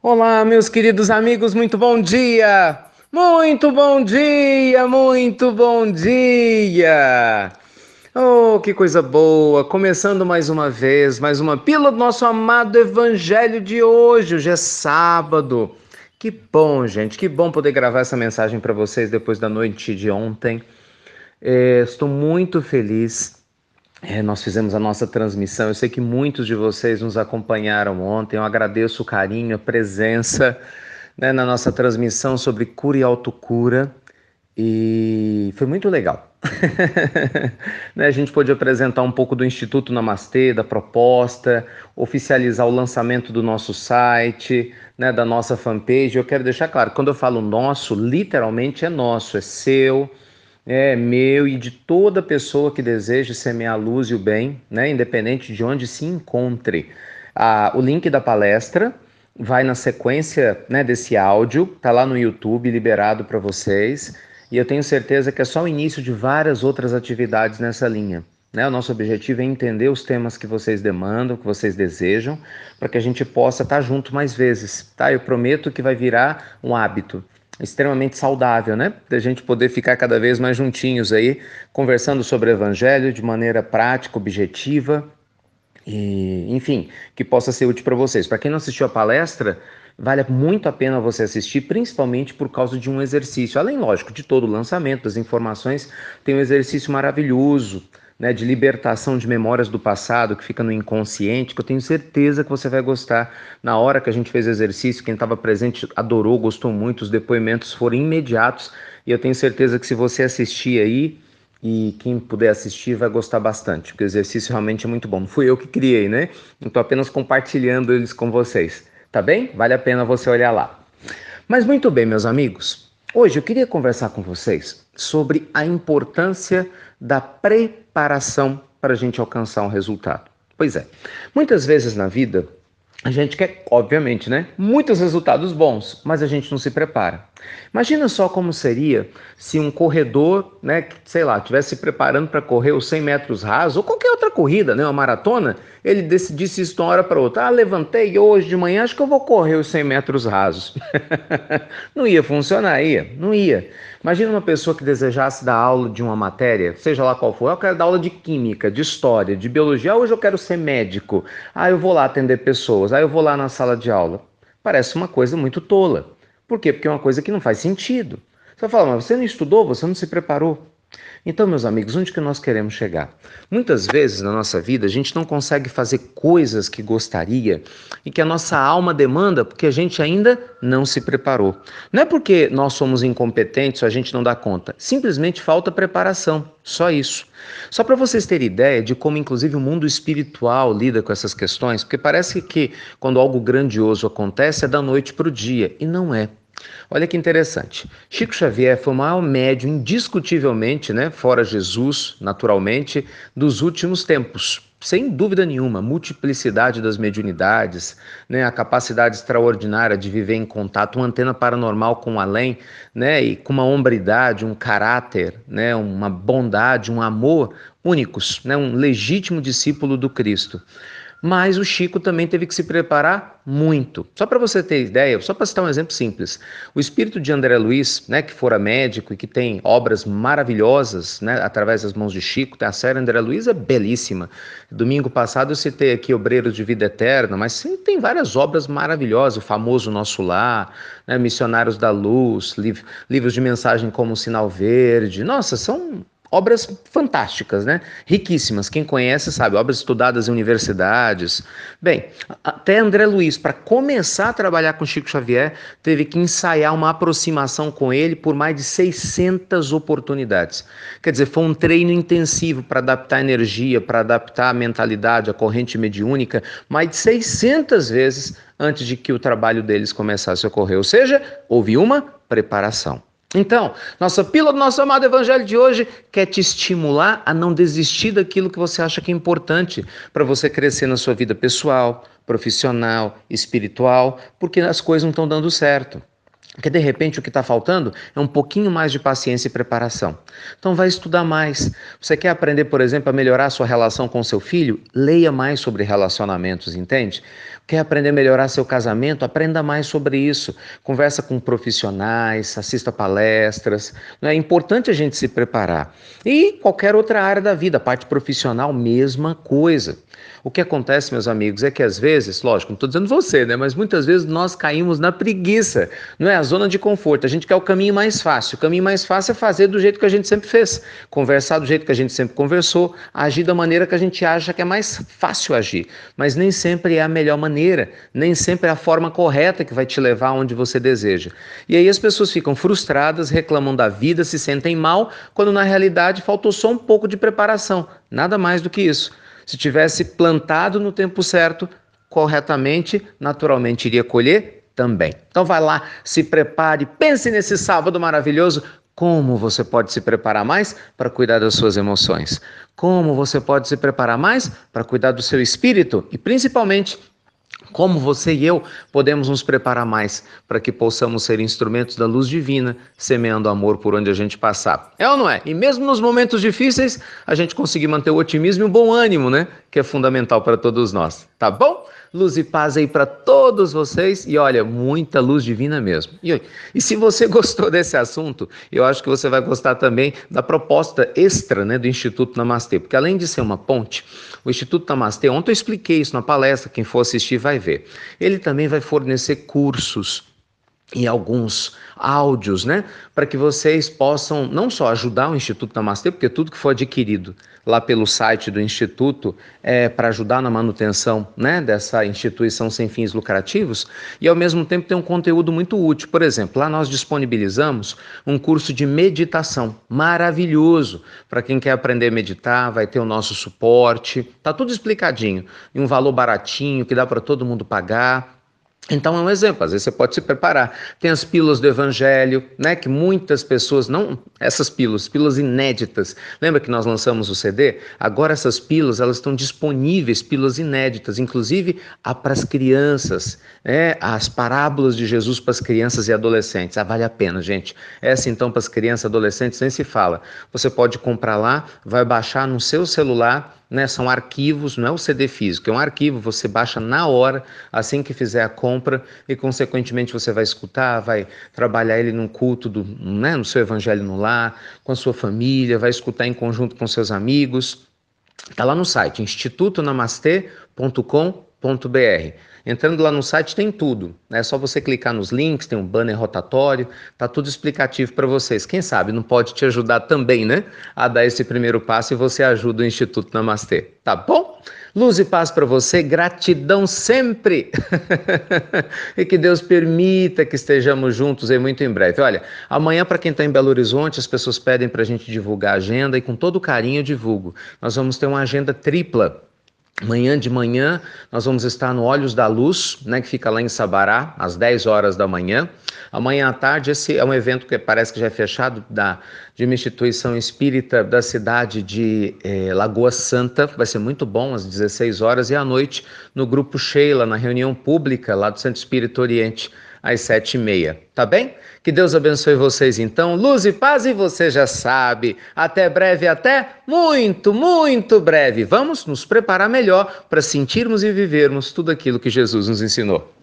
Olá, meus queridos amigos, muito bom dia! Muito bom dia, muito bom dia! Oh, que coisa boa! Começando mais uma vez, mais uma pílula do nosso amado Evangelho de hoje. Hoje é sábado. Que bom, gente, que bom poder gravar essa mensagem para vocês depois da noite de ontem. Estou muito feliz. Nós fizemos a nossa transmissão. Eu sei que muitos de vocês nos acompanharam ontem. Eu agradeço o carinho, a presença, né, na nossa transmissão sobre cura e autocura. E foi muito legal. Né, a gente pôde apresentar um pouco do Instituto Namastê, da proposta, oficializar o lançamento do nosso site, né, da nossa fanpage. Eu quero deixar claro, quando eu falo nosso, literalmente é nosso, é seu. É meu e de toda pessoa que deseja semear a luz e o bem, né? Independente de onde se encontre. O link da palestra vai na sequência, né, desse áudio, tá lá no YouTube liberado para vocês. E eu tenho certeza que é só o início de várias outras atividades nessa linha. Né? O nosso objetivo é entender os temas que vocês demandam, que vocês desejam, para que a gente possa estar junto mais vezes. Tá? Eu prometo que vai virar um hábito extremamente saudável, né? Da gente poder ficar cada vez mais juntinhos aí, conversando sobre o Evangelho de maneira prática, objetiva e, enfim, que possa ser útil para vocês. Para quem não assistiu a palestra, vale muito a pena você assistir, principalmente por causa de um exercício. Além, lógico, de todo o lançamento, das informações, tem um exercício maravilhoso, né, de libertação de memórias do passado que fica no inconsciente, que eu tenho certeza que você vai gostar. Na hora que a gente fez o exercício, quem estava presente adorou, gostou muito, os depoimentos foram imediatos e eu tenho certeza que se você assistir aí e quem puder assistir vai gostar bastante, porque o exercício realmente é muito bom. Não fui eu que criei, né? Estou apenas compartilhando eles com vocês, tá bem? Vale a pena você olhar lá. Mas muito bem, meus amigos, hoje eu queria conversar com vocês sobre a importância da preparação para a gente alcançar um resultado. Pois é, muitas vezes na vida a gente quer, obviamente, né, muitos resultados bons, mas a gente não se prepara. Imagina só como seria se um corredor, né, sei lá, estivesse se preparando para correr os 100 metros rasos ou qualquer outra corrida, né, uma maratona, ele decidisse isso de uma hora para outra. Ah, levantei hoje de manhã, acho que eu vou correr os 100 metros rasos. Não ia funcionar, ia? Não ia. Imagina uma pessoa que desejasse dar aula de uma matéria, seja lá qual for. Eu quero dar aula de química, de história, de biologia. Hoje eu quero ser médico. Eu vou lá atender pessoas. Eu vou lá na sala de aula. Parece uma coisa muito tola. Por quê? Porque é uma coisa que não faz sentido. Você fala, mas você não estudou, você não se preparou. Então, meus amigos, onde que nós queremos chegar? Muitas vezes na nossa vida a gente não consegue fazer coisas que gostaria e que a nossa alma demanda porque a gente ainda não se preparou. Não é porque nós somos incompetentes ou a gente não dá conta, simplesmente falta preparação, só isso. Só para vocês terem ideia de como inclusive o mundo espiritual lida com essas questões, porque parece que quando algo grandioso acontece é da noite para o dia, e não é. Olha que interessante. Chico Xavier foi o maior médium, indiscutivelmente, né, fora Jesus, naturalmente, dos últimos tempos. Sem dúvida nenhuma, multiplicidade das mediunidades, né, a capacidade extraordinária de viver em contato, uma antena paranormal com o além, né, e com uma hombridade, um caráter, né, uma bondade, um amor únicos, né, um legítimo discípulo do Cristo. Mas o Chico também teve que se preparar muito. Só para você ter ideia, só para citar um exemplo simples, o espírito de André Luiz, né, que fora médico e que tem obras maravilhosas, né, através das mãos de Chico, a série André Luiz é belíssima. Domingo passado eu citei aqui Obreiros de Vida Eterna, mas sim, tem várias obras maravilhosas, o famoso Nosso Lar, né, Missionários da Luz, livros de mensagem como o Sinal Verde. Nossa, são obras fantásticas, né? Riquíssimas. Quem conhece sabe, obras estudadas em universidades. Bem, até André Luiz, para começar a trabalhar com Chico Xavier, teve que ensaiar uma aproximação com ele por mais de 600 oportunidades. Quer dizer, foi um treino intensivo para adaptar a energia, para adaptar a mentalidade, a corrente mediúnica, mais de 600 vezes antes de que o trabalho deles começasse a ocorrer. Ou seja, houve uma preparação. Então, nossa pílula do nosso amado Evangelho de hoje quer te estimular a não desistir daquilo que você acha que é importante para você crescer na sua vida pessoal, profissional, espiritual, porque as coisas não estão dando certo. Porque de repente o que está faltando é um pouquinho mais de paciência e preparação. Então vai estudar mais. Você quer aprender, por exemplo, a melhorar a sua relação com seu filho? Leia mais sobre relacionamentos, entende? Quer aprender a melhorar seu casamento? Aprenda mais sobre isso. Conversa com profissionais, assista palestras. É importante a gente se preparar. E qualquer outra área da vida, parte profissional, mesma coisa. O que acontece, meus amigos, é que às vezes, lógico, não estou dizendo você, né? Mas muitas vezes nós caímos na preguiça, não é? A zona de conforto. A gente quer o caminho mais fácil. O caminho mais fácil é fazer do jeito que a gente sempre fez, conversar do jeito que a gente sempre conversou, agir da maneira que a gente acha que é mais fácil agir. Mas nem sempre é a melhor maneira, nem sempre é a forma correta que vai te levar aonde você deseja. E aí as pessoas ficam frustradas, reclamam da vida, se sentem mal, quando na realidade faltou só um pouco de preparação. Nada mais do que isso. Se tivesse plantado no tempo certo, corretamente, naturalmente iria colher também. Então vai lá, se prepare, pense nesse sábado maravilhoso. Como você pode se preparar mais para cuidar das suas emoções? Como você pode se preparar mais para cuidar do seu espírito? E principalmente, como você e eu podemos nos preparar mais para que possamos ser instrumentos da luz divina, semeando amor por onde a gente passar. É ou não é? E mesmo nos momentos difíceis, a gente conseguir manter o otimismo e o bom ânimo, né? Que é fundamental para todos nós. Tá bom? Luz e paz aí para todos vocês e olha, muita luz divina mesmo. E se você gostou desse assunto, eu acho que você vai gostar também da proposta extra, né, do Instituto Namastê, porque além de ser uma ponte, o Instituto Namastê, ontem eu expliquei isso na palestra, quem for assistir vai ver. Ele também vai fornecer cursos e alguns áudios, né, para que vocês possam não só ajudar o Instituto Namastê, porque tudo que for adquirido lá pelo site do Instituto é para ajudar na manutenção, né, dessa instituição sem fins lucrativos, e ao mesmo tempo tem um conteúdo muito útil. Por exemplo, lá nós disponibilizamos um curso de meditação maravilhoso para quem quer aprender a meditar, vai ter o nosso suporte, tá tudo explicadinho, e um valor baratinho que dá para todo mundo pagar. Então é um exemplo, às vezes você pode se preparar. Tem as pílulas do Evangelho, né, que muitas pessoas não, essas pílulas inéditas. Lembra que nós lançamos o CD? Agora essas pílulas, elas estão disponíveis, pílulas inéditas, inclusive para as crianças, né, as parábolas de Jesus para as crianças e adolescentes. Vale a pena, gente. Essa então para as crianças e adolescentes nem se fala. Você pode comprar lá, vai baixar no seu celular, né, são arquivos, não é o CD físico, é um arquivo, você baixa na hora, assim que fizer a compra, e consequentemente você vai escutar, vai trabalhar ele num culto, né, no seu evangelho no lar, com a sua família, vai escutar em conjunto com seus amigos. Está lá no site, institutonamastê.com.br. Entrando lá no site tem tudo, é só você clicar nos links, tem um banner rotatório, tá tudo explicativo para vocês. Quem sabe não pode te ajudar também, né, a dar esse primeiro passo e você ajuda o Instituto Namastê, tá bom? Luz e paz para você, gratidão sempre e que Deus permita que estejamos juntos aí muito em breve. Olha, amanhã para quem está em Belo Horizonte, as pessoas pedem para a gente divulgar a agenda e com todo carinho eu divulgo. Nós vamos ter uma agenda tripla. Amanhã de manhã nós vamos estar no Olhos da Luz, né, que fica lá em Sabará, às 10 horas da manhã. Amanhã à tarde, esse é um evento que parece que já é fechado, de uma instituição espírita da cidade de Lagoa Santa. Vai ser muito bom, às 16 horas. E à noite, no Grupo Sheila, na reunião pública lá do Centro Espírita Oriente, às 7h30. Tá bem? Que Deus abençoe vocês então. Luz e paz, e você já sabe. Até breve, até muito, muito breve. Vamos nos preparar melhor para sentirmos e vivermos tudo aquilo que Jesus nos ensinou.